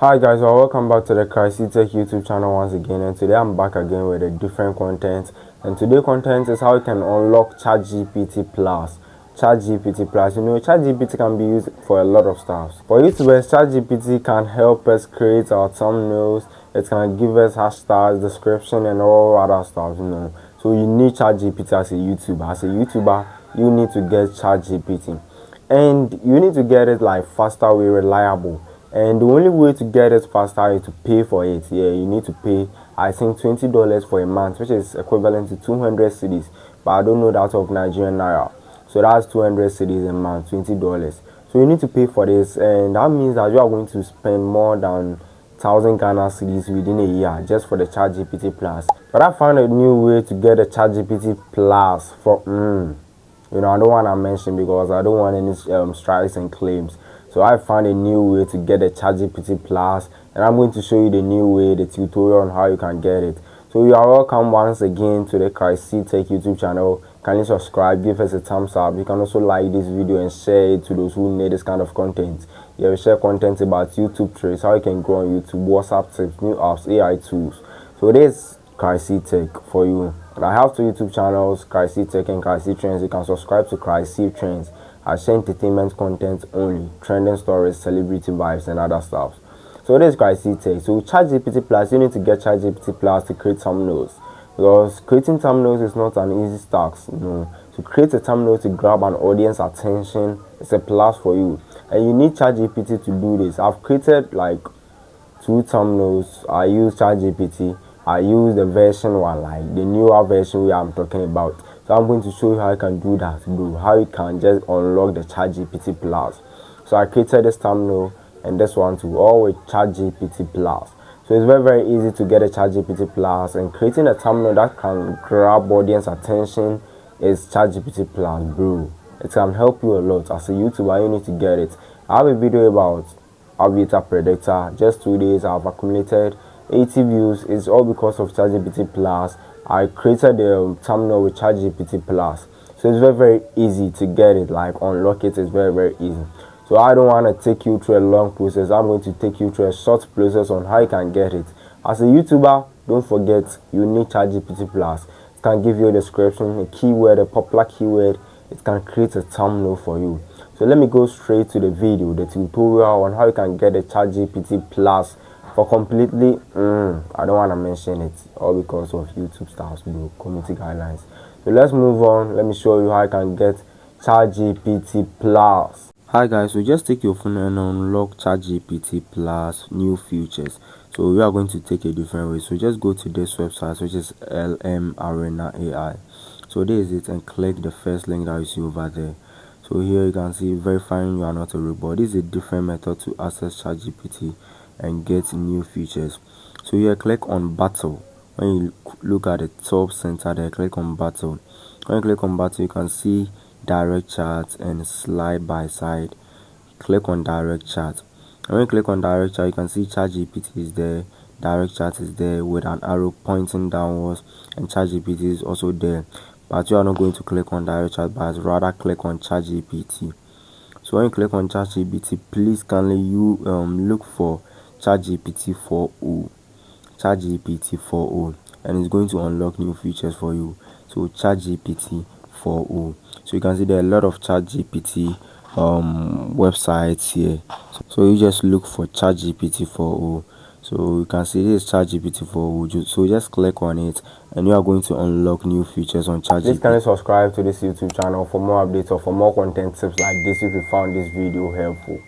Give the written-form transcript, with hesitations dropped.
Hi guys, well, welcome back to the ChatGPT Tech YouTube channel once again, and today I'm back again with a different content. And today content is how you can unlock ChatGPT Plus. ChatGPT Plus, ChatGPT can be used for a lot of stuff. For YouTubers, ChatGPT can help us create our thumbnails. It can give us hashtags, description, and all other stuff. So you need ChatGPT as a YouTuber. As a YouTuber, you need to get ChatGPT, and you need to get it like faster way, reliable. And the only way to get it faster is to pay for it. Yeah, you need to pay, I think, $20 for a month, which is equivalent to 200 cedis, but I don't know that of Nigerian naira. So that's 200 cedis a month, $20. So you need to pay for this, and that means that you are going to spend more than 1,000 Ghana cedis within a year just for the ChatGPT Plus. But I found a new way to get the ChatGPT Plus for I don't want to mention because I don't want any strikes and claims. So I found a new way to get the ChatGPT Plus, and I'm going to show you the new way, the tutorial on how you can get it. So you are welcome once again to the ChatGPT Tech YouTube channel. Kindly subscribe, give us a thumbs up. You can also like this video and share it to those who need this kind of content. Yeah, we share content about YouTube tricks, how you can grow on YouTube, WhatsApp tips, new apps, AI tools. So this ChatGPT Tech for you. And I have two YouTube channels, ChatGPT Tech and ChatGPT Trends. You can subscribe to ChatGPT Trends. I share entertainment content only, trending stories, celebrity vibes, and other stuff. So this is ChatGPT Tech. So ChatGPT Plus, you need to get ChatGPT Plus to create thumbnails, because creating thumbnails is not an easy task. To create a thumbnail to grab an audience attention is a plus for you, and you need ChatGPT to do this. I've created like 2 thumbnails. I use ChatGPT. I use the version 1, like the newer version where I'm talking about. So I'm going to show you how you can do that, bro. How you can just unlock the ChatGPT Plus. So I created this thumbnail and this one too, all with ChatGPT Plus. So it's very easy to get a ChatGPT Plus, and creating a thumbnail that can grab audience attention is ChatGPT Plus, bro. It can help you a lot. As a YouTuber, you need to get it. I have a video about Aviator Predictor. Just 2 days I've accumulated 80 views. It's all because of ChatGPT Plus. I created the thumbnail with ChatGPT Plus. So it's very easy to get it, like unlock it is very easy. So I don't want to take you through a long process. I'm going to take you through a short process on how you can get it. As a YouTuber, don't forget you need ChatGPT Plus. It can give you a description, a keyword, a popular keyword. It can create a thumbnail for you. So let me go straight to the video, the tutorial on how you can get a ChatGPT Plus for completely, I don't want to mention it, all because of YouTube styles, bro, community guidelines. So let's move on. Let me show you how you can get ChatGPT Plus. Hi guys, so just take your phone and unlock ChatGPT Plus new features. So we are going to take a different way. So just go to this website, which is LM Arena AI. So this is it, and click the first link that you see over there. So here you can see verifying you are not a robot. This is a different method to access ChatGPT and get new features. So here click on battle. When you look at the top center there, click on battle. When you click on battle, you can see direct chat and slide by side. Click on direct chat. And when you click on direct chat, you can see ChatGPT is there, direct chat is there with an arrow pointing downwards, and ChatGPT is also there. But you are not going to click on direct chat, but rather click on ChatGPT. So when you click on ChatGPT, please kindly you look for ChatGPT 4.0, ChatGPT 4.0, and it's going to unlock new features for you. So ChatGPT 4.0. So you can see there are a lot of ChatGPT websites here. So you just look for ChatGPT 4.0. So you can see this ChatGPT 4.0. So just click on it, and you are going to unlock new features on ChatGPT. Please kindly subscribe to this YouTube channel for more updates or for more content tips like this if you found this video helpful.